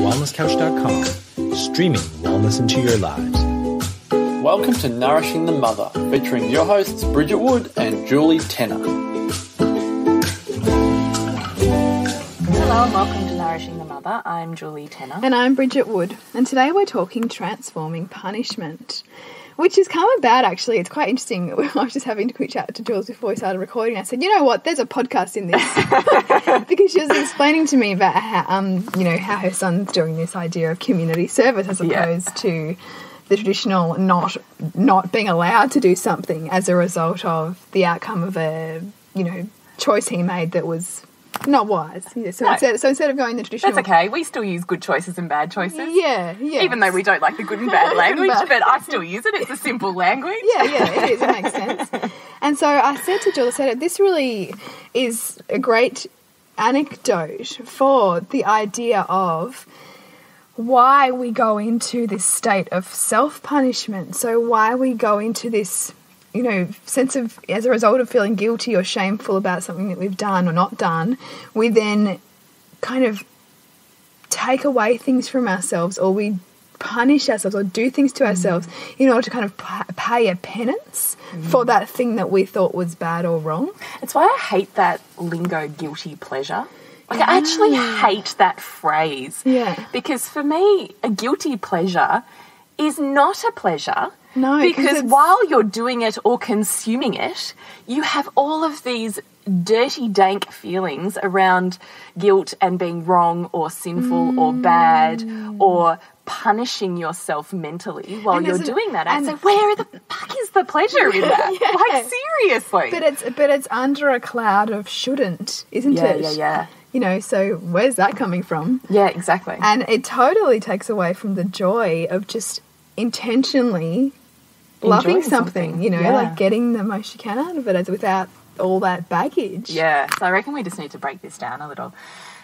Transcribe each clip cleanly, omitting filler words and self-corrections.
wellnesscouch.com, streaming wellness into your lives. Welcome to Nourishing the Mother, featuring your hosts Bridget Wood and Julie Tenner. Hello and welcome to Nourishing the Mother. I'm Julie Tenner. And I'm Bridget Wood. And today we're talking transforming punishment, which has come about, actually. It's quite interesting. I was just having a quick chat to Jules before we started recording. I said, you know what, there's a podcast in this. Because she was explaining to me about how, how her son's doing this idea of community service as opposed to the traditional not being allowed to do something as a result of the outcome of a, choice he made that was not wise. Yeah, so instead of going the traditional... That's okay. We still use good choices and bad choices. Yeah. Even though we don't like the good and bad language, but I still use it. It's a simple language. Yeah, it is. It makes sense. And so I said to Jules, this really is a great anecdote for the idea of why we go into this state of self-punishment. So why we go into this sense of, as a result of feeling guilty or shameful about something that we've done or not done, we then kind of take away things from ourselves, or we punish ourselves or do things to ourselves in order to kind of pay a penance for that thing that we thought was bad or wrong. It's why I hate that lingo, guilty pleasure. I actually hate that phrase. Yeah. Because for me, a guilty pleasure is not a pleasure. No, because while you're doing it or consuming it, you have all of these dirty, dank feelings around guilt and being wrong or sinful or bad or punishing yourself mentally while you're doing that. And so where the fuck is the pleasure in that? Like, seriously. But it's under a cloud of shouldn't, isn't it? Yeah. So where's that coming from? Yeah, exactly. And it totally takes away from the joy of just intentionally loving something, like getting the most you can out of it without all that baggage. Yeah, so I reckon we just need to break this down a little.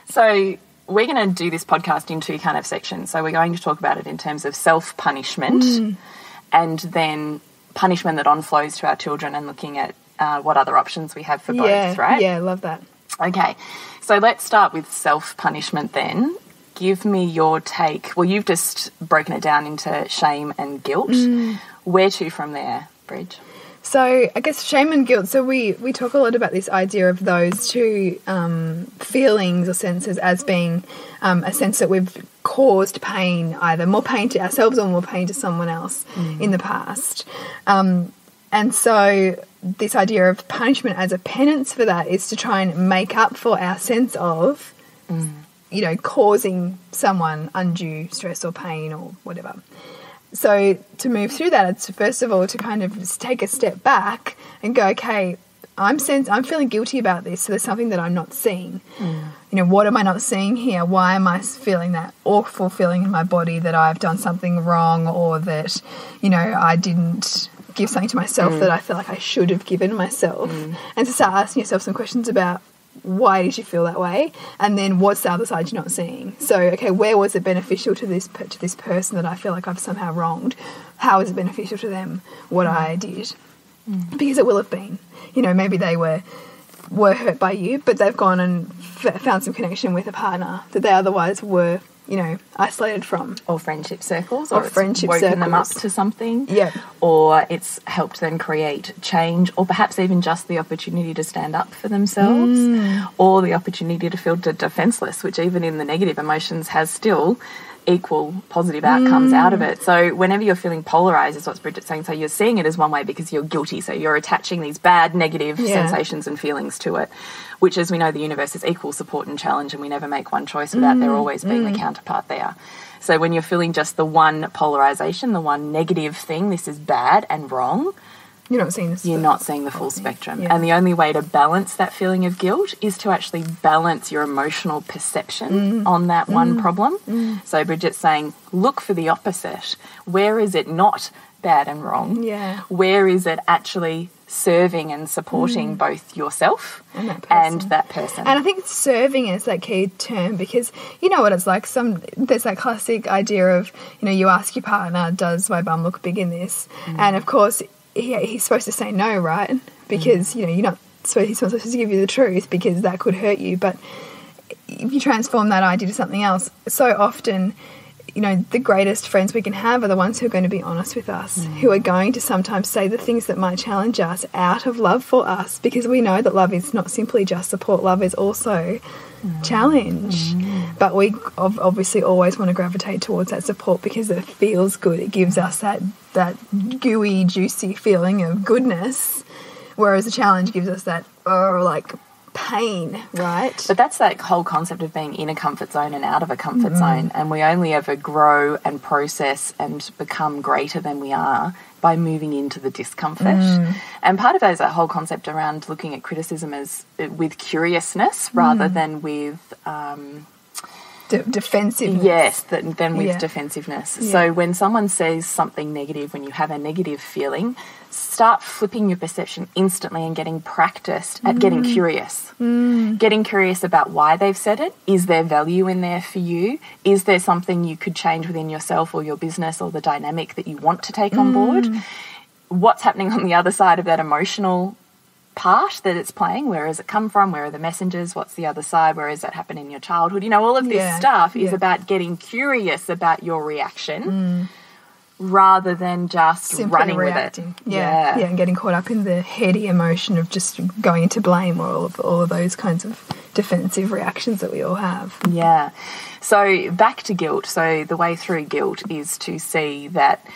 So we're going to do this podcast in two kind of sections. So we're going to talk about it in terms of self-punishment and then punishment that on-flows to our children, and looking at what other options we have for both, right? Yeah, love that. Okay, so let's start with self-punishment then. Give me your take. Well, you've just broken it down into shame and guilt. Where to from there, Bridge? So I guess shame and guilt. So we talk a lot about this idea of those two feelings or senses as being a sense that we've caused pain, either more pain to ourselves or more pain to someone else in the past. And so this idea of punishment as a penance for that is to try and make up for our sense of, causing someone undue stress or pain or whatever. So to move through that, it's first of all to kind of just take a step back and go, okay, I'm feeling guilty about this, so there's something that I'm not seeing. What am I not seeing here? Why am I feeling that awful feeling in my body that I've done something wrong, or that, I didn't give something to myself that I feel like I should have given myself? And to start asking yourself some questions about, why did you feel that way? And then what's the other side you're not seeing? So, okay, where was it beneficial to this person that I feel like I've somehow wronged? How is it beneficial to them what I did? Because it will have been. Maybe they were hurt by you, but they've gone and found some connection with a partner that they otherwise were, isolated from. Or friendship circles. Or friendship woken circles. them up to something. Yeah. Or it's helped them create change, or perhaps even just the opportunity to stand up for themselves, or the opportunity to feel defenseless, which even in the negative emotions has still equal positive outcomes out of it. So whenever you're feeling polarized, is what Bridget's saying. So you're seeing it as one way because you're guilty. So you're attaching these bad, negative sensations and feelings to it, which, as we know, the universe is equal support and challenge, and we never make one choice without there always being the counterpart there. So when you're feeling just the one polarization, the one negative thing, this is bad and wrong, you're not seeing this. You're not seeing the full spectrum. Yeah. And the only way to balance that feeling of guilt is to actually balance your emotional perception on that one problem. So Bridget's saying, look for the opposite. Where is it not bad and wrong? Yeah. Where is it actually serving and supporting both yourself and that person? And I think serving is that key term, because you know what it's like. There's that classic idea of, you ask your partner, does my bum look big in this? And of course, he's supposed to say no, right? Because, he's not supposed to give you the truth, because that could hurt you. But if you transform that idea to something else, so often, you know, the greatest friends we can have are the ones who are going to be honest with us, who are going to sometimes say the things that might challenge us out of love for us, because we know that love is not simply just support, love is also challenge. But we obviously always want to gravitate towards that support because it feels good. It gives us that gooey, juicy feeling of goodness, whereas the challenge gives us that, like, pain, right? But that's that whole concept of being in a comfort zone and out of a comfort zone, and we only ever grow and process and become greater than we are by moving into the discomfort. And part of that is that whole concept around looking at criticism as with curiousness rather than with defensiveness. Yes, than with defensiveness. So when someone says something negative, when you have a negative feeling, start flipping your perception instantly and getting practiced at getting curious. Getting curious about why they've said it. Is there value in there for you? Is there something you could change within yourself or your business or the dynamic that you want to take on board? What's happening on the other side of that emotional part that it's playing? Where has it come from? Where are the messengers? What's the other side? Where has that happened in your childhood? You know, all of this stuff is about getting curious about your reaction rather than just simply running reacting with it. And getting caught up in the heady emotion of just going into blame or all of those kinds of defensive reactions that we all have. Yeah. So back to guilt. So the way through guilt is to see that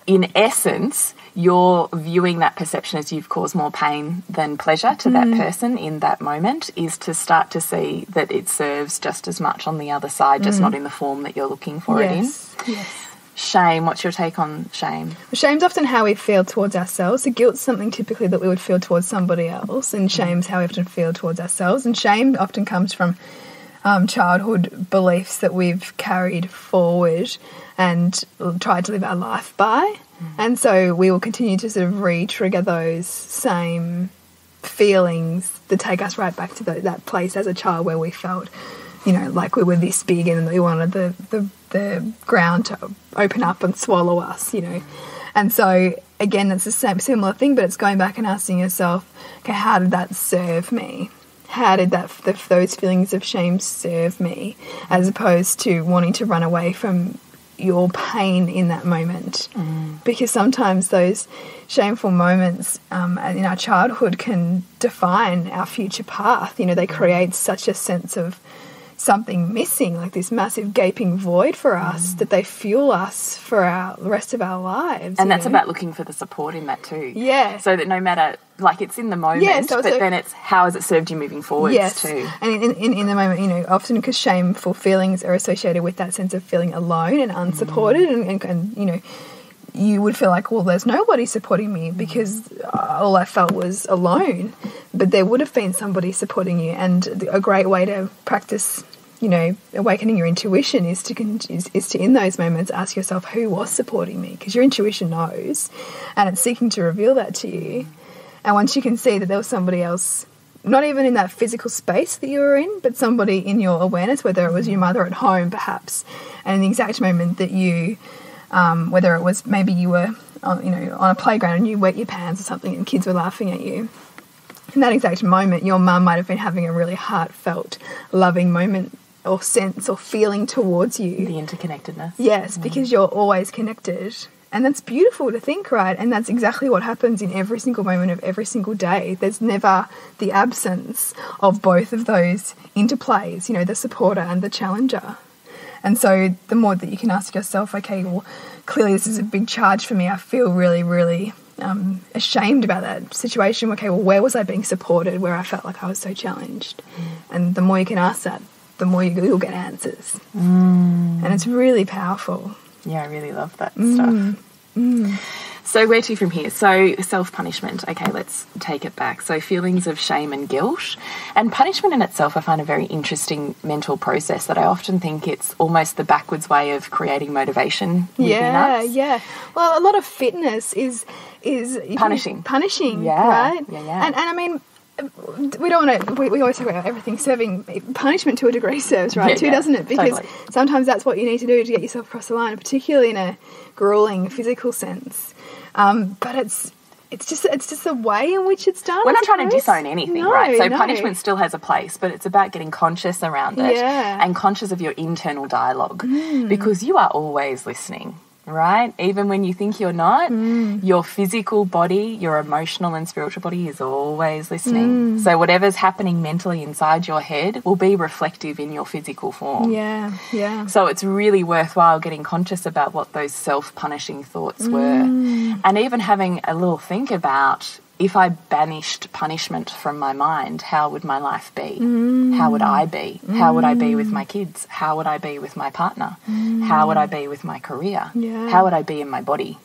in essence you're viewing that perception as you've caused more pain than pleasure to that person in that moment, is to start to see that it serves just as much on the other side, just not in the form that you're looking for it in. Yes. Shame. What's your take on shame? Well, shame's often how we feel towards ourselves. So guilt's something typically that we would feel towards somebody else, and shame's how we often feel towards ourselves. And shame often comes from childhood beliefs that we've carried forward and tried to live our life by. And so we will continue to sort of re-trigger those same feelings that take us right back to that place as a child where we felt, you know, like we were this big and we wanted the ground to open up and swallow us, you know. And so, again, it's the same similar thing, but it's going back and asking yourself, okay, how did that serve me? How did those feelings of shame serve me, as opposed to wanting to run away from your pain in that moment? Because sometimes those shameful moments in our childhood can define our future path. You know, they create such a sense of something missing, like this massive gaping void for us, that they fuel us for the rest of our lives. And that's about looking for the support in that too. Yeah. So that no matter, like, it's in the moment, but then it's how has it served you moving forwards too. And in the moment, you know, often because shameful feelings are associated with that sense of feeling alone and unsupported, and you know, you would feel like, well, there's nobody supporting me because all I felt was alone. But there would have been somebody supporting you. And a great way to practice, you know, awakening your intuition is to in those moments ask yourself, who was supporting me? Because your intuition knows, and it's seeking to reveal that to you. And once you can see that there was somebody else, not even in that physical space that you were in, but somebody in your awareness, whether it was your mother at home perhaps, and in the exact moment that you whether it was maybe you were on a playground and you wet your pants or something and kids were laughing at you. In that exact moment, your mum might have been having a really heartfelt, loving moment or sense or feeling towards you. The interconnectedness. Yes, because you're always connected. And that's beautiful to think, right? And that's exactly what happens in every single moment of every single day. There's never the absence of both of those interplays, you know, the supporter and the challenger. And so the more that you can ask yourself, okay, well, clearly this is a big charge for me. I feel really, really ashamed about that situation. Okay, well, where was I being supported where I felt like I was so challenged? And the more you can ask that, the more you'll get answers. And it's really powerful. Yeah, I really love that stuff. So where to from here? So self-punishment. Okay, let's take it back. So feelings of shame and guilt. And punishment in itself I find a very interesting mental process that I often think it's almost the backwards way of creating motivation within us. Yeah. Well, a lot of fitness is punishing. Right? Yeah. And I mean, we don't want to, we always talk about everything serving, punishment to a degree serves, right, doesn't it? Because sometimes that's what you need to do to get yourself across the line, particularly in a grueling physical sense. But it's just the way in which it's done. We're not trying to disown anything, right? So No. punishment still has a place, but it's about getting conscious around it and conscious of your internal dialogue, because you are always listening. Right? Even when you think you're not, your physical body, your emotional and spiritual body is always listening. So whatever's happening mentally inside your head will be reflective in your physical form. Yeah, yeah. So it's really worthwhile getting conscious about what those self-punishing thoughts were. And even having a little think about, if I banished punishment from my mind, how would my life be? How would I be? How would I be with my kids? How would I be with my partner? How would I be with my career? How would I be in my body?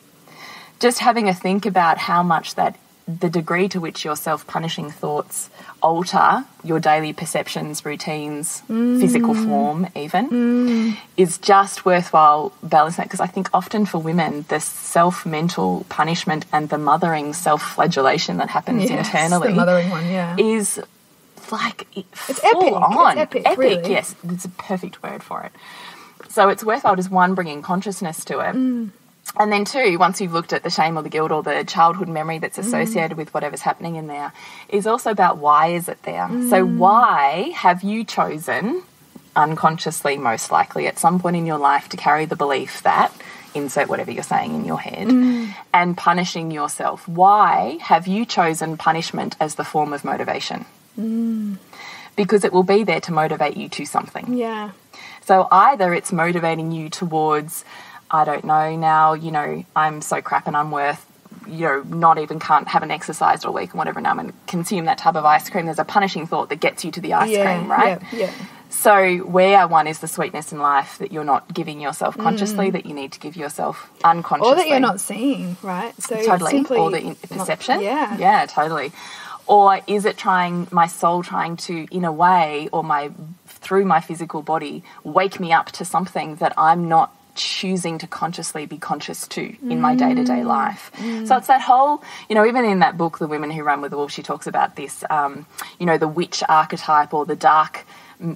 Just having a think about how much the degree to which your self-punishing thoughts alter your daily perceptions, routines, physical form even, is just worthwhile balancing that, because I think often for women the self-mental punishment and the mothering self-flagellation that happens internally, the mothering one, is like it's epic. on. It's epic, really. Yes, it's a perfect word for it. So it's worthwhile just one, bringing consciousness to it. And then two, once you've looked at the shame or the guilt or the childhood memory that's associated with whatever's happening in there, is also about why is it there? So why have you chosen, unconsciously most likely, at some point in your life to carry the belief that, insert whatever you're saying in your head, and punishing yourself? Why have you chosen punishment as the form of motivation? Because it will be there to motivate you to something. Yeah. So either it's motivating you towards, I don't know now, you know, I'm so crap and I'm worth, you know, not even haven't exercised all week and whatever, and I'm going to consume that tub of ice cream. There's a punishing thought that gets you to the ice cream, right? Yeah. So where one is the sweetness in life that you're not giving yourself consciously, that you need to give yourself unconsciously. Or that you're not seeing, right? So totally. Or the perception. Yeah, totally. Or is it my soul trying to, in a way, or through my physical body, wake me up to something that I'm not choosing to consciously be conscious to in my day-to-day life. So it's that whole, you know, even in that book, The Women Who Run with the Wolves, she talks about this, you know, the witch archetype or the dark,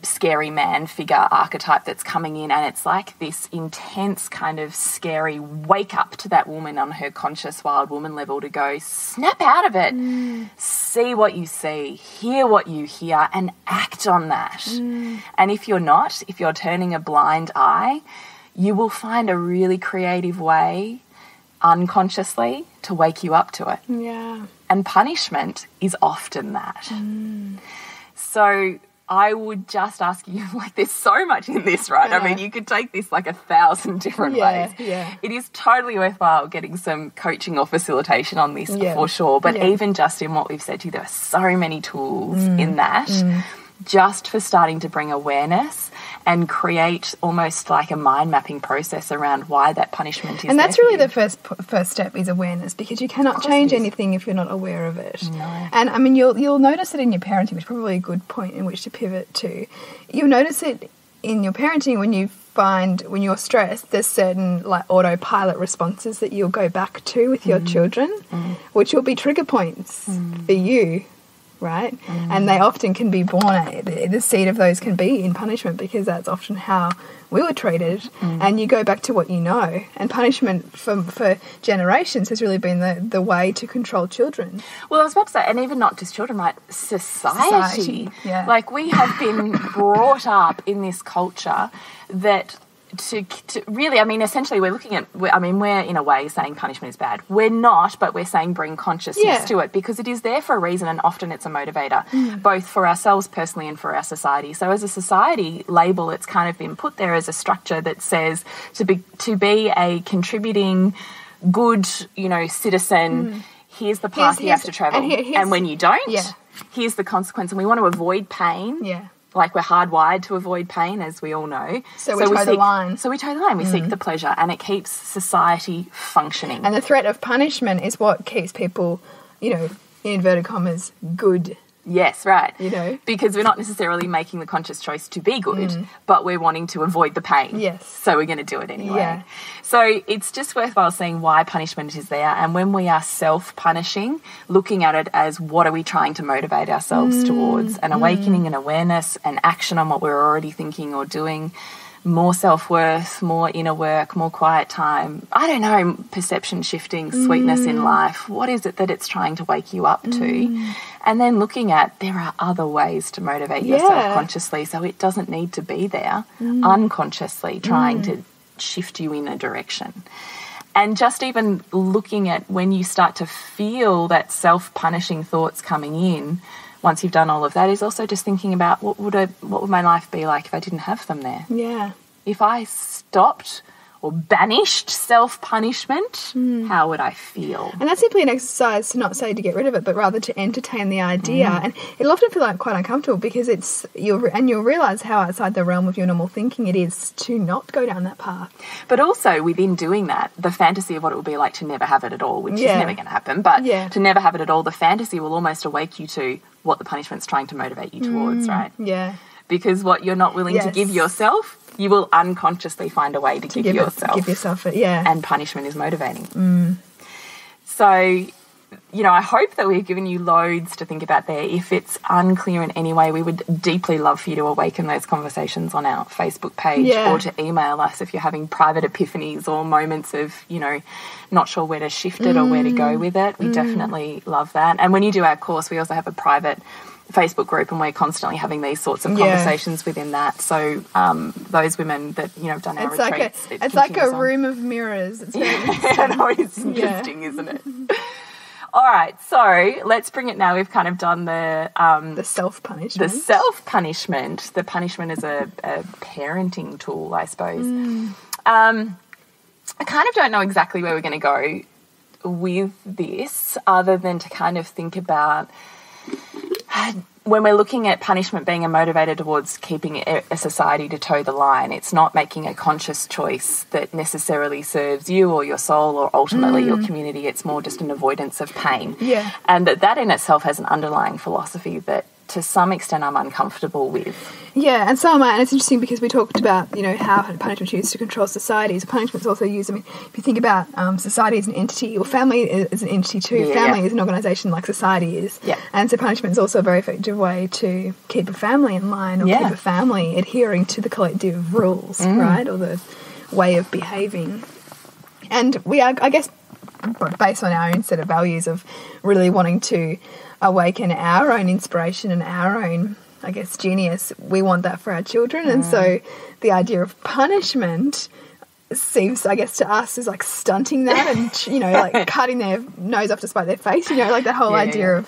scary man figure archetype that's coming in, and it's like this intense kind of scary wake up to that woman on her conscious wild woman level to go, snap out of it, see what you see, hear what you hear, and act on that. And if you're turning a blind eye, you will find a really creative way unconsciously to wake you up to it. Yeah. And punishment is often that. So I would just ask you, like, there's so much in this, right? I mean, you could take this like 1,000 different ways. Yeah. It is totally worthwhile getting some coaching or facilitation on this for sure. But even just in what we've said to you, there are so many tools in that just for starting to bring awareness and create almost like a mind mapping process around why that punishment is. And that's really the first step, is awareness, because you cannot change anything if you're not aware of it. No. And I mean, you'll notice it in your parenting, which is probably a good point in which to pivot to. You'll notice it in your parenting when you find, when you're stressed, there's certain like autopilot responses that you'll go back to with your children, which will be trigger points for you. Right? And they often can be born, the seed of those can be in punishment, because that's often how we were treated. And you go back to what you know. And punishment for generations has really been the way to control children. Well, I was about to say, and even not just children, right? Society. Yeah. Like, we have been brought up in this culture that to really, I mean, essentially we're looking at, we're in a way saying punishment is bad. We're not, but we're saying bring consciousness to it, because it is there for a reason, and often it's a motivator, both for ourselves personally and for our society. So as a society label, it's kind of been put there as a structure that says to be a contributing, good, you know, citizen, here's the path you have to travel. And when you don't, here's the consequence. And we want to avoid pain. Yeah. Like, we're hardwired to avoid pain, as we all know. So we toe the line. So we toe the line. We seek the pleasure, and it keeps society functioning. And the threat of punishment is what keeps people, you know, in inverted commas, good. Yes, right. You know? Because we're not necessarily making the conscious choice to be good, but we're wanting to avoid the pain. Yes. So we're going to do it anyway. Yeah. So it's just worthwhile seeing why punishment is there, and when we are self-punishing, looking at it as what are we trying to motivate ourselves towards, an awakening, an awareness, an action on what we're already thinking or doing, more self-worth, more inner work, more quiet time. I don't know, perception shifting, sweetness in life. What is it that it's trying to wake you up to? And then looking at there are other ways to motivate yourself consciously, so it doesn't need to be there unconsciously trying to shift you in a direction. And just even looking at when you start to feel that self-punishing thoughts coming in, once you've done all of that, is also just thinking about what would my life be like if I didn't have them there? Yeah. If I stopped or banished self-punishment, how would I feel? And that's simply an exercise to not say to get rid of it, but rather to entertain the idea. And it'll often feel like quite uncomfortable because you'll realise how outside the realm of your normal thinking it is to not go down that path. But also within doing that, the fantasy of what it would be like to never have it at all, which is never going to happen, but to never have it at all, the fantasy will almost awake you to what the punishment's trying to motivate you towards, right? Yeah. Because what you're not willing to give yourself, you will unconsciously find a way to give yourself. Give yourself it, yeah. And punishment is motivating. So, you know, I hope that we've given you loads to think about there. If it's unclear in any way, we would deeply love for you to awaken those conversations on our Facebook page or to email us if you're having private epiphanies or moments of, you know, not sure where to shift it or where to go with it. We definitely love that. And when you do our course, we also have a private Facebook group, and we're constantly having these sorts of conversations within that. So those women that, you know, have done our retreats, it's like a room of mirrors. It's very I know, it's interesting, isn't it? All right, so let's bring it now. We've kind of done the self-punishment. The self-punishment. The punishment is a parenting tool, I suppose. I kind of don't know exactly where we're going to go with this, other than to kind of think about when we're looking at punishment being a motivator towards keeping a society to toe the line. It's not making a conscious choice that necessarily serves you or your soul or ultimately your community. It's more just an avoidance of pain. Yeah. And that in itself has an underlying philosophy that to some extent I'm uncomfortable with. Yeah, and so am I. And it's interesting because we talked about, you know, how punishment is used to control societies. Punishment is also used, I mean, if you think about society as an entity, or family is an entity too. Family is an organisation like society is. Yeah. And so punishment is also a very effective way to keep a family in line, or keep a family adhering to the collective rules, right, or the way of behaving. And we are, I guess, based on our own set of values of really wanting to awaken our own inspiration and our own, I guess, genius, we want that for our children. And so the idea of punishment seems, I guess, to us is like stunting that and, you know, like cutting their nose off to spite their face, you know, like that whole idea of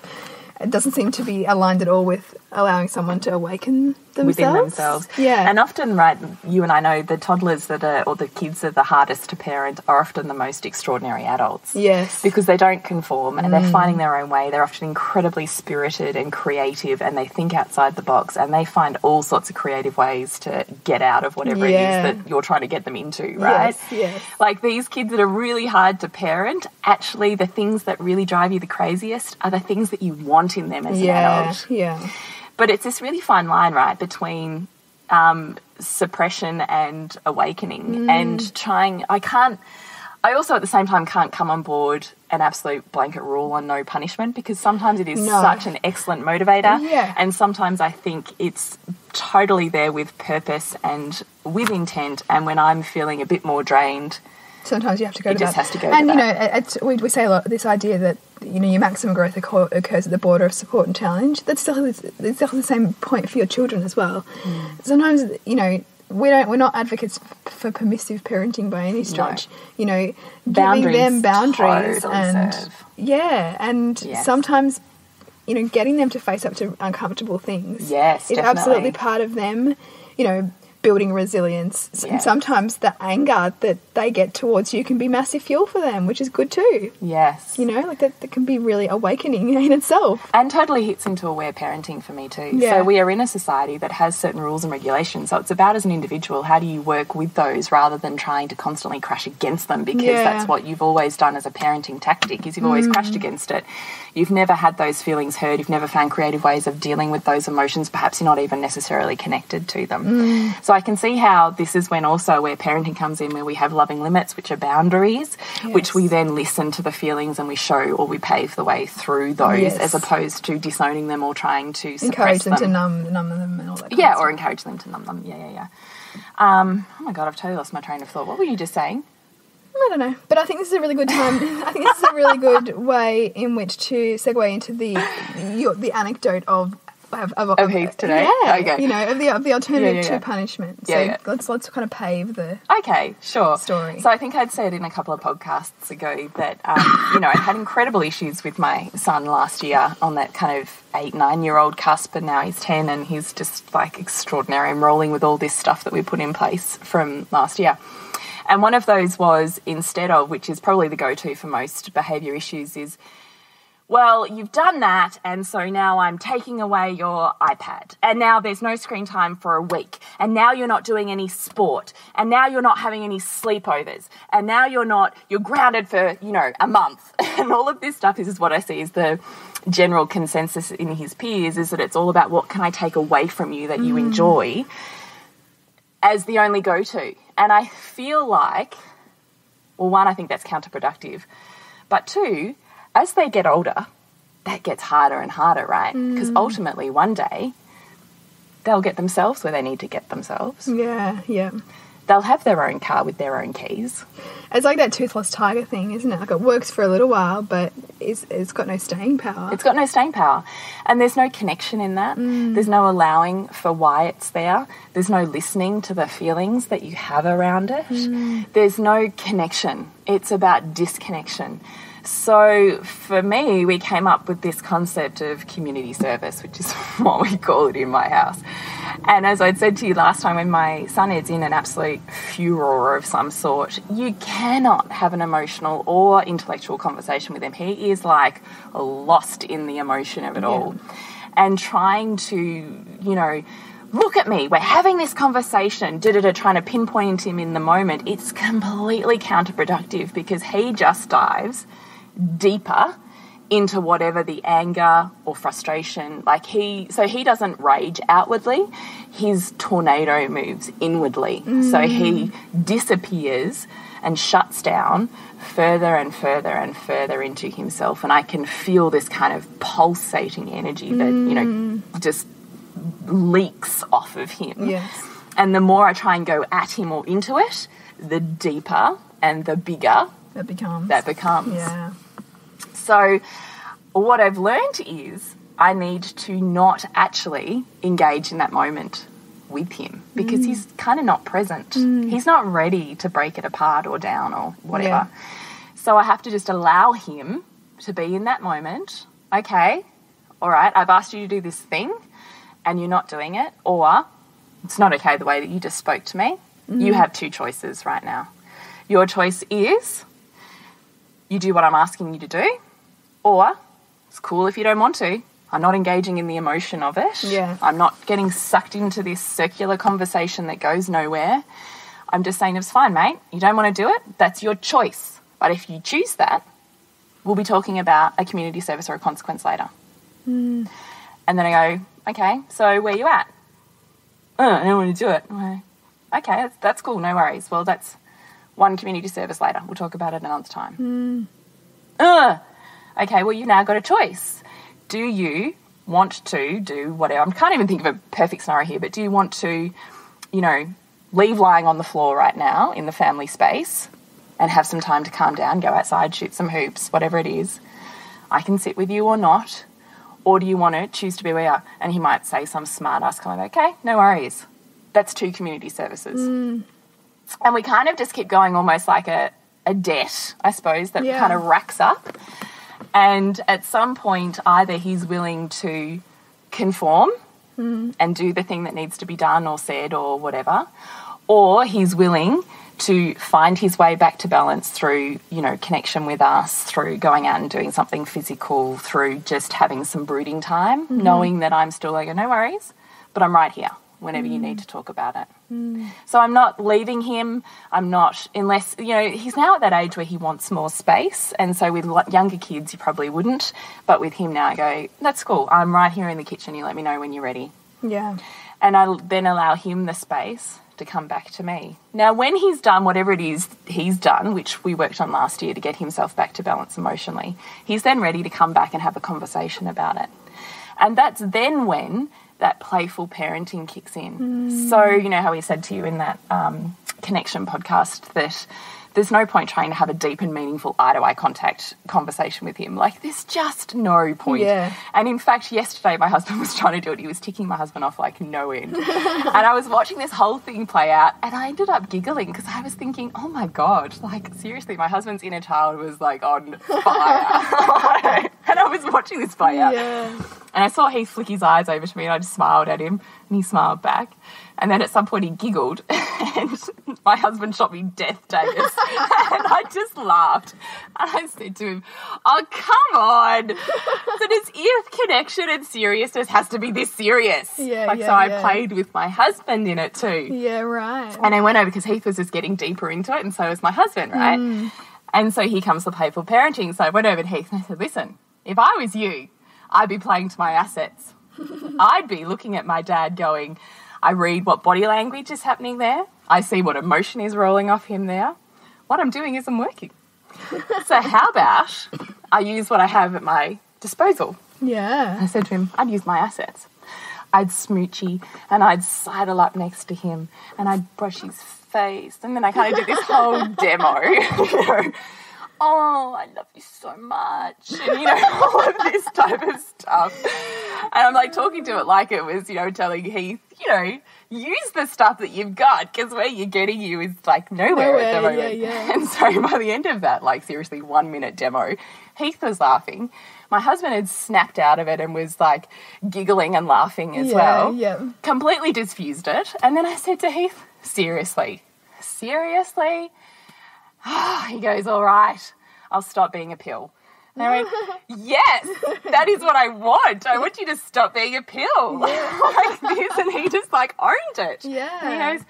it doesn't seem to be aligned at all with allowing someone to awaken themselves. Within themselves. Yeah. And often, right, you and I know the toddlers or the kids that are the hardest to parent are often the most extraordinary adults. Yes. Because they don't conform and they're finding their own way. They're often incredibly spirited and creative, and they think outside the box, and they find all sorts of creative ways to get out of whatever it is that you're trying to get them into, right? Yes. Like these kids that are really hard to parent, actually the things that really drive you the craziest are the things that you want in them as an adult. Yeah. But it's this really fine line, right, between suppression and awakening and trying. I also at the same time can't come on board an absolute blanket rule on no punishment, because sometimes it is such an excellent motivator. Yeah. And sometimes I think it's totally there with purpose and with intent. And when I'm feeling a bit more drained, sometimes you have to go to that. It just has to go and, to that. And, we say a lot, this idea that, you know, your maximum growth occurs at the border of support and challenge. It's still the same point for your children as well. Sometimes, you know, we're not advocates for permissive parenting by any stretch. No. You know, giving them boundaries totally and sometimes, you know, getting them to face up to uncomfortable things. Yes, is absolutely part of them, you know, building resilience. And sometimes the anger that they get towards you can be massive fuel for them, which is good too. Yes. You know, like that can be really awakening in itself. And totally hits into aware parenting for me too. Yeah. So we are in a society that has certain rules and regulations. So it's about, as an individual, how do you work with those rather than trying to constantly crash against them, because that's what you've always done as a parenting tactic, is you've always crashed against it. You've never had those feelings heard. You've never found creative ways of dealing with those emotions. Perhaps you're not even necessarily connected to them. So I can see how this is when also where parenting comes in, where we have loving limits, which are boundaries, which we then listen to the feelings and we show or we pave the way through those, as opposed to disowning them or trying to suppress encourage them to numb them and all that. Or encourage them to numb them. Oh my God, I've totally lost my train of thought. What were you just saying? I don't know, but I think this is a really good time. I think this is a really good way in which to segue into the anecdote of Heath today. Yeah, okay. You know, of the alternative to punishment. So let's kind of pave the story. So I think I'd said in a couple of podcasts ago that you know, I had incredible issues with my son last year on that kind of 8-9-year-old cusp, and now he's 10 and he's just like extraordinary and rolling with all this stuff that we put in place from last year. And one of those was, instead of, which is probably the go-to for most behaviour issues, is, well, you've done that, and so now I'm taking away your iPad, and now there's no screen time for a week, and now you're not doing any sport, and now you're not having any sleepovers, and now you're grounded for, you know, a month. And all of this stuff, this is what I see is the general consensus in his peers, is that it's all about what can I take away from you that you enjoy as the only go-to. And I feel like, well, one, I think that's counterproductive, but two, as they get older, that gets harder and harder, right? Because ultimately, one day, they'll get themselves where they need to get themselves. Yeah, yeah. They'll have their own car with their own keys. It's like that toothless tiger thing, isn't it? Like, it works for a little while, but it's got no staying power. It's got no staying power. And there's no connection in that. There's no allowing for why it's there. There's no listening to the feelings that you have around it. There's no connection. It's about disconnection. So for me, we came up with this concept of community service, which is what we call it in my house. And as I'd said to you last time, when my son is in an absolute furor of some sort, you cannot have an emotional or intellectual conversation with him. He is like lost in the emotion of it all. And trying to, you know, look at me, we're having this conversation, trying to pinpoint him in the moment, it's completely counterproductive because he just dives deeper into whatever the anger or frustration, like he doesn't rage outwardly, his tornado moves inwardly. So he disappears and shuts down further and further and further into himself, and I can feel this kind of pulsating energy that, you know, just leaks off of him. Yes. And the more I try and go at him or into it, the deeper and the bigger that becomes. Yeah. So what I've learned is I need to not actually engage in that moment with him because he's kind of not present. He's not ready to break it apart or down or whatever. Yeah. So I have to just allow him to be in that moment. Okay, all right, I've asked you to do this thing and you're not doing it, or it's not okay the way that you just spoke to me. You have two choices right now. Your choice is you do what I'm asking you to do, or it's cool if you don't want to. I'm not engaging in the emotion of it. Yeah. I'm not getting sucked into this circular conversation that goes nowhere. I'm just saying it's fine, mate. You don't want to do it? That's your choice. But if you choose that, we'll be talking about a community service or a consequence later. And then I go, okay, so where are you at? I don't want to do it. Okay, that's cool, no worries. Well, that's one community service later. We'll talk about it another time. Okay, well, you've now got a choice. Do you want to do whatever? I can't even think of a perfect scenario here, but do you want to, you know, leave lying on the floor right now in the family space and have some time to calm down, go outside, shoot some hoops, whatever it is? I can sit with you or not. Or do you want to choose to be where you are? And he might say some smart ass comment, okay, no worries. That's two community services. And we kind of just keep going almost like a debt, I suppose, that kind of racks up. And at some point, either he's willing to conform and do the thing that needs to be done or said or whatever, or he's willing to find his way back to balance through, you know, connection with us, through going out and doing something physical, through just having some brooding time, knowing that I'm still like, no worries, but I'm right here whenever you need to talk about it. So I'm not leaving him. I'm not, unless, you know, he's now at that age where he wants more space. And so with younger kids, you probably wouldn't. But with him now, I go, that's cool. I'm right here in the kitchen. You let me know when you're ready. Yeah. And I then allow him the space to come back to me. Now, when he's done whatever it is he's done, which we worked on last year to get himself back to balance emotionally, he's then ready to come back and have a conversation about it. And that's then when that playful parenting kicks in. So, you know how we said to you in that Connection podcast that there's no point trying to have a deep and meaningful eye-to-eye contact conversation with him. Like, there's just no point. Yeah. And in fact, yesterday my husband was trying to do it. He was ticking my husband off like no end. And I was watching this whole thing play out, and I ended up giggling because I was thinking, oh my God, like, seriously, my husband's inner child was like on fire. And I was watching this play out. Yeah. And I saw Heath flick his eyes over to me, and I just smiled at him, and he smiled back. And then at some point he giggled, and my husband shot me death daggers. And I just laughed. And I said to him, oh, come on. So does if connection and seriousness has to be this serious? Yeah, so I played with my husband in it too. Yeah, right. And I went over because Heath was just getting deeper into it, and so was my husband, right? And so here comes the playful parenting. So I went over to Heath and I said, listen, if I was you, I'd be playing to my assets. I'd be looking at my dad going, I read what body language is happening there. I see what emotion is rolling off him there. What I'm doing isn't working. So how about I use what I have at my disposal? Yeah. I said to him, I'd use my assets. I'd smoochy and I'd sidle up next to him and I'd brush his face. And then I kind of did this whole demo, you know, oh, I love you so much, and, you know, all of this type of stuff. And I'm like talking to it like it was, you know, telling Heath, you know, use the stuff that you've got because where you're getting you is like nowhere at the moment. Yeah. And so by the end of that, like seriously 1 minute demo, Heath was laughing. My husband had snapped out of it and was like giggling and laughing as well. Yeah. Completely diffused it. And then I said to Heath, seriously? He goes, all right, I'll stop being a pill. And I went, yes, that is what I want. I want you to stop being a pill. Like this. And he just like owned it. Yeah. And he goes,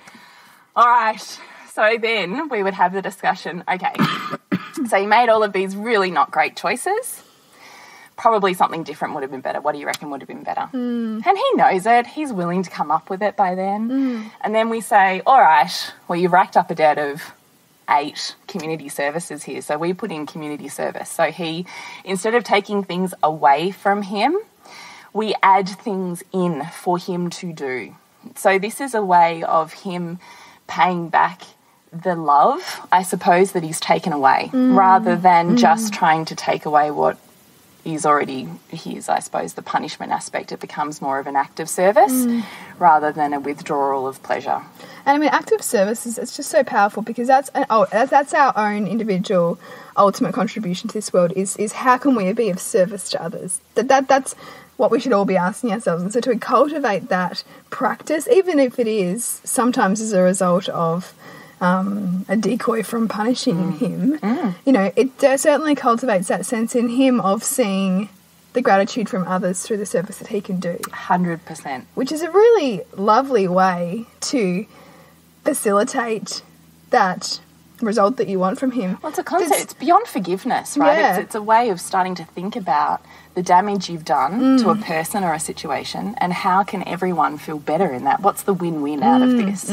all right. So then we would have the discussion, okay, so you made all of these really not great choices. Probably something different would have been better. What do you reckon would have been better? And he knows it. He's willing to come up with it by then. And then we say, all right, well, you've racked up a debt of 8 community services here. So we put in community service. So he, instead of taking things away from him, we add things in for him to do. So this is a way of him paying back the love, I suppose, that he's taken away, rather than just trying to take away what is already his, I suppose, the punishment aspect. It becomes more of an act of service rather than a withdrawal of pleasure. And I mean, active service it's just so powerful because that's our own individual ultimate contribution to this world is how can we be of service to others? That's what we should all be asking ourselves. And so to cultivate that practice, even if it is sometimes as a result of a decoy from punishing him, you know, it certainly cultivates that sense in him of seeing the gratitude from others through the service that he can do. 100%. Which is a really lovely way to facilitate that result that you want from him. Well, it's a concept. It's beyond forgiveness, right? Yeah. It's a way of starting to think about the damage you've done to a person or a situation and how can everyone feel better in that? What's the win-win out of this?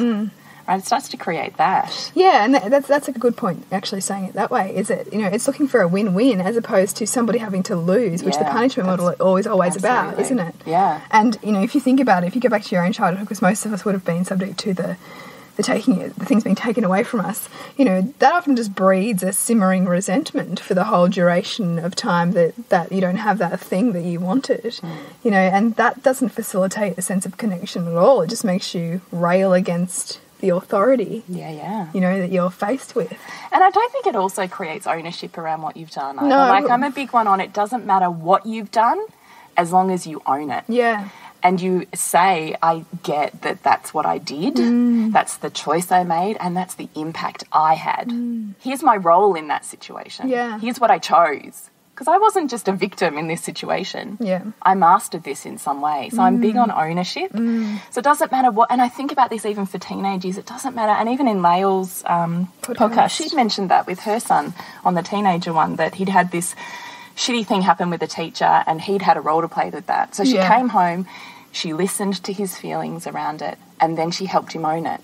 Right? It starts to create that. Yeah, and that's a good point, actually, saying it that way, is it? You know, it's looking for a win-win as opposed to somebody having to lose, which the punishment model is always about, isn't it? Yeah. And, you know, if you think about it, if you go back to your own childhood, because most of us would have been subject to the things being taken away from us, you know, that often just breeds a simmering resentment for the whole duration of time that you don't have that thing that you wanted, you know, and that doesn't facilitate a sense of connection at all. It just makes you rail against the authority, you know, that you're faced with. And I don't think it also creates ownership around what you've done either. No. Like, I'm a big one on it doesn't matter what you've done as long as you own it. Yeah. And you say, I get that that's what I did, that's the choice I made, and that's the impact I had. Here's my role in that situation. Yeah. Here's what I chose. Because I wasn't just a victim in this situation. Yeah. I mastered this in some way. So I'm big on ownership. So it doesn't matter what, and I think about this even for teenagers, it doesn't matter. And even in Lael's podcast, she'd mentioned that with her son on the teenager one, that he'd had this shitty thing happen with a teacher and he'd had a role to play with that. So she came home, she listened to his feelings around it, and then she helped him own it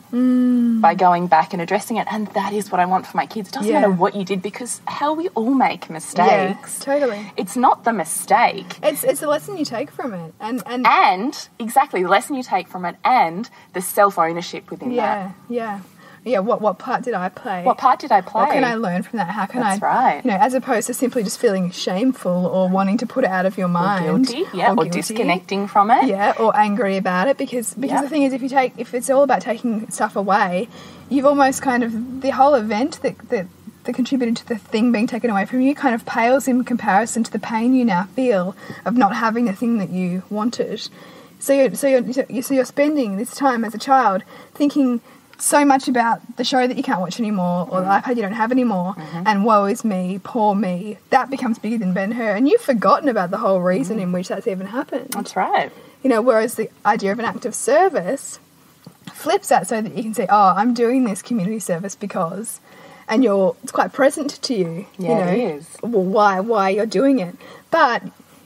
by going back and addressing it. And that is what I want for my kids. It doesn't matter what you did, because hell, we all make mistakes. Yeah, totally. It's not the mistake. It's the lesson you take from it. And exactly, the lesson you take from it and the self-ownership within that. Yeah, what part did I play? What part did I play? What can I learn from that? How can That's right. You know, as opposed to simply just feeling shameful or wanting to put it out of your mind. Or guilty, or disconnecting from it. Yeah, or angry about it, because the thing is, if it's all about taking stuff away, you've almost kind of, the whole event that contributed to the thing being taken away from you kind of pales in comparison to the pain you now feel of not having the thing that you wanted. So you're spending this time as a child thinking so much about the show that you can't watch anymore, or the iPad you don't have anymore, and woe is me, poor me. That becomes bigger than Ben-Hur, and you've forgotten about the whole reason in which that's even happened. That's right. You know, whereas the idea of an act of service flips that, so that you can say, oh, I'm doing this community service because, and it's quite present to you. Yeah, you know, it is. Well, why you're doing it, but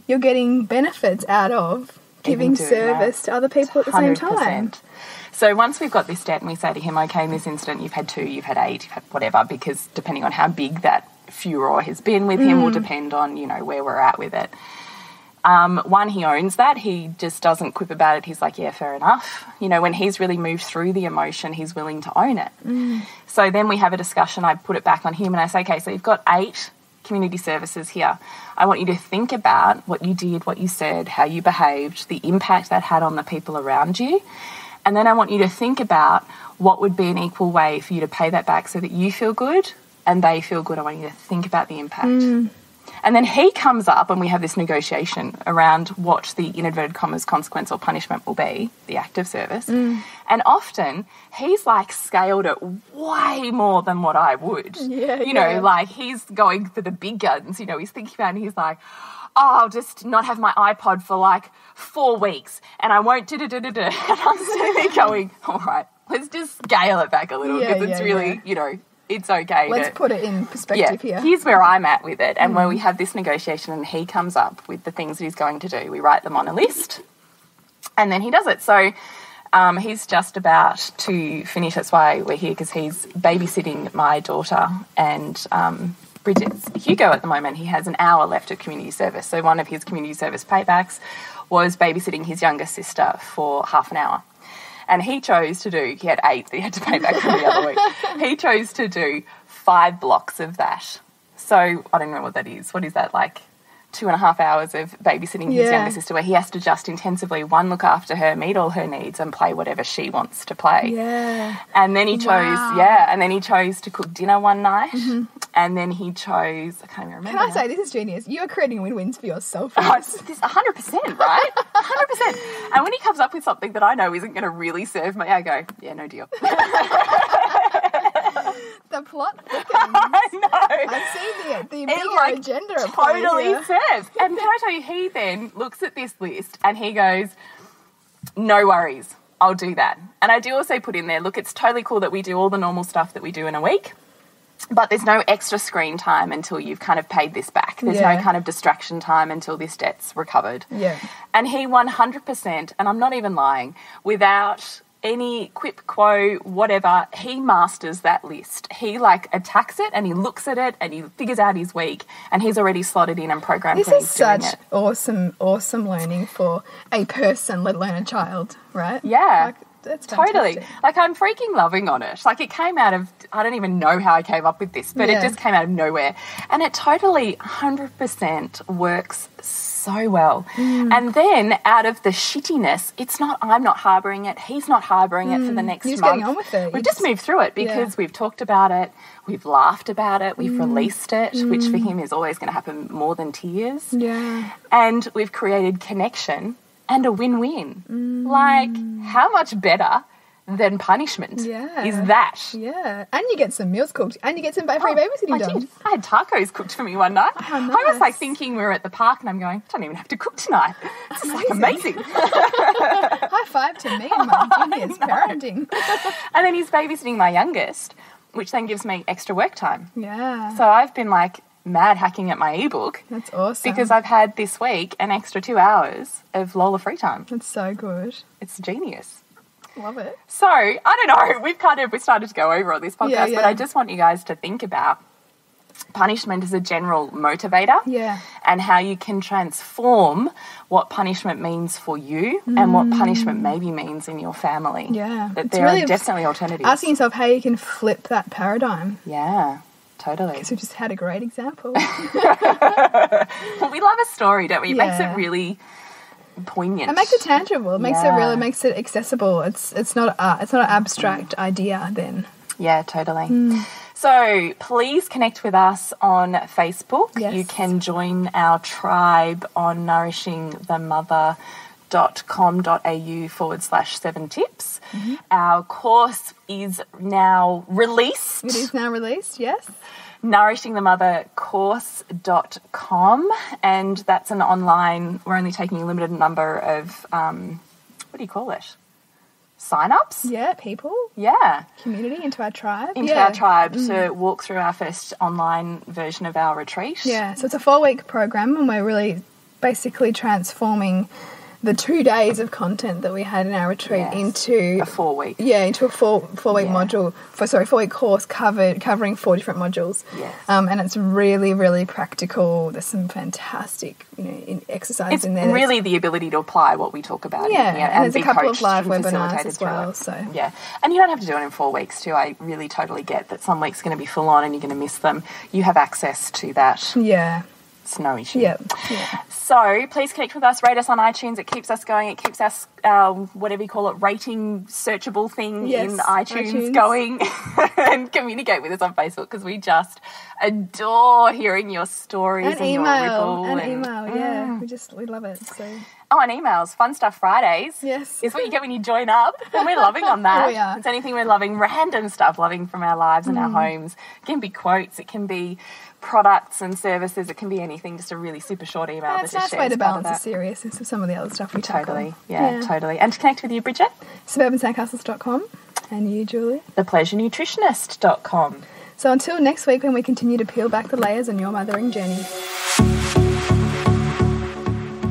you're getting benefits out of giving service to other people at the same time. So once we've got this debt and we say to him, okay, in this incident you've had 2, you've had 8, you've had whatever, because depending on how big that furor has been with him will depend on, you know, where we're at with it. One, he owns that. He just doesn't quip about it. He's like, yeah, fair enough. You know, when he's really moved through the emotion, he's willing to own it. So then we have a discussion. I put it back on him and I say, okay, so you've got 8 community services here. I want you to think about what you did, what you said, how you behaved, the impact that had on the people around you. And then I want you to think about what would be an equal way for you to pay that back so that you feel good and they feel good. I want you to think about the impact. And then he comes up and we have this negotiation around what the, in inverted commas, consequence or punishment will be, the act of service. And often he's like scaled it way more than what I would. You know, like he's going for the big guns. You know, he's thinking about it and he's like, oh, I'll just not have my iPod for like 4 weeks and I won't da-da-da-da-da. And I'm sitting there going, all right, let's just scale it back a little because it's really, you know, it's okay. Let's put it in perspective here. Here's where I'm at with it. And where we have this negotiation and he comes up with the things that he's going to do. We write them on a list and then he does it. So he's just about to finish. That's why we're here, because he's babysitting my daughter and Bridget's Hugo at the moment. He has an hour left of community service. So one of his community service paybacks was babysitting his younger sister for half an hour. And he chose to do, he had 8 that he had to pay back from the other week. He chose to do 5 blocks of that. So I don't know what that is. What is that, like 2.5 hours of babysitting his younger sister, where he has to just intensively, one, look after her, meet all her needs and play whatever she wants to play. And then he chose, and then he chose to cook dinner one night. And then he chose, I can't even remember. Can I say, this is genius. You are creating win-wins for yourself. Oh, this 100%, right? 100%. And when he comes up with something that I know isn't going to really serve me, I go, yeah, no deal. The plot thickens. I know. I see the bigger agenda. Totally serves. And can I tell you, he then looks at this list and he goes, no worries, I'll do that. And I do also put in there, look, it's totally cool that we do all the normal stuff that we do in a week, but there's no extra screen time until you've kind of paid this back. There's no kind of distraction time until this debt's recovered. And he 100%, and I'm not even lying, without any quip, quo, whatever, he masters that list. He like attacks it and he looks at it and he figures out his week and he's already slotted in and programmed when he's doing it. This is such awesome learning for a person, let alone a child, right? Yeah. Like, that's fantastic. Totally. Like, I'm freaking loving on it. Like, it came out of, I don't even know how I came up with this, but it just came out of nowhere. And it totally 100% works so well. And then out of the shittiness, it's not, I'm not harbouring it, he's not harbouring it for the next month. Getting on with it. We've just moved through it because we've talked about it, we've laughed about it, we've released it, which for him is always going to happen more than tears. And we've created connection and a win-win. Like, how much better than punishment is that? And you get some meals cooked and you get some free babysitting done. I had tacos cooked for me one night. How nice. I was like thinking we were at the park and I'm going, I don't even have to cook tonight. This is like amazing. High five to me and my genius parenting. And then he's babysitting my youngest, which then gives me extra work time. So I've been like mad hacking at my ebook. That's awesome. Because I've had this week an extra 2 hours of Lola free time. That's so good. It's genius. Love it. So, I don't know, we've started to go over on this podcast, but I just want you guys to think about punishment as a general motivator, and how you can transform what punishment means for you and what punishment maybe means in your family. Yeah. That there are definitely alternatives. Asking yourself how you can flip that paradigm. Yeah, totally. Because we just had a great example. Well, we love a story, don't we? It makes it really poignant. It makes it tangible. It makes it real. It makes it accessible. It's not an abstract idea then. Yeah, totally. So please connect with us on Facebook. Yes. You can join our tribe on nourishingthemother.com.au/7 tips. Our course is now released. It is now released, yes. nourishingthemothercourse.com, and that's an online, we're only taking a limited number of, what do you call it? Sign-ups? Yeah, people. Yeah. Community into our tribe. Into our tribe to walk through our first online version of our retreat. Yeah, so it's a 4-week program, and we're really basically transforming the 2 days of content that we had in our retreat into a 4-week. Yeah, into a four-week module. 4-week course covering 4 different modules. Yes. And it's really, really practical. There's some fantastic, exercises in there. It's really the ability to apply what we talk about. Yeah, and there's a couple of live and webinars as well. So yeah, and you don't have to do it in 4 weeks too. I really totally get that some weeks are going to be full on and you're going to miss them. You have access to that. Yeah. It's no issue. Yeah. So please connect with us, rate us on iTunes. It keeps us going. It keeps us, whatever you call it, rating searchable thing in iTunes going. And communicate with us on Facebook because we just adore hearing your stories and email, your ripple. And email, yeah. We love it. So. Oh, and emails. Fun Stuff Fridays. Yes. Is what you get when you join up. And we're loving on that. We are. It's anything we're loving. Random stuff, loving from our lives and our homes. It can be quotes. It can be products and services. It can be anything. Just a really super short email. It's a nice way to balance the seriousness of some of the other stuff we tackle. Totally. Yeah, totally. And to connect with you, Bridget? SuburbanSandcastles.com. And you, Julie? ThePleasureNutritionist.com. So until next week when we continue to peel back the layers on your mothering journey.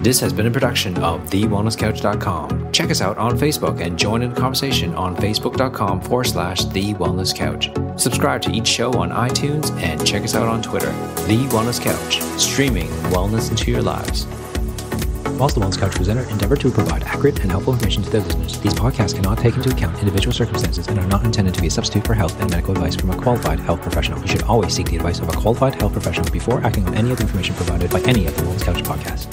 This has been a production of TheWellnessCouch.com. Check us out on Facebook and join in the conversation on Facebook.com/TheWellnessCouch. Subscribe to each show on iTunes and check us out on Twitter. The Wellness Couch, streaming wellness into your lives. Whilst the Wellness Couch presenter endeavor to provide accurate and helpful information to their listeners, these podcasts cannot take into account individual circumstances and are not intended to be a substitute for health and medical advice from a qualified health professional. You should always seek the advice of a qualified health professional before acting on any of the information provided by any of the Wellness Couch podcasts.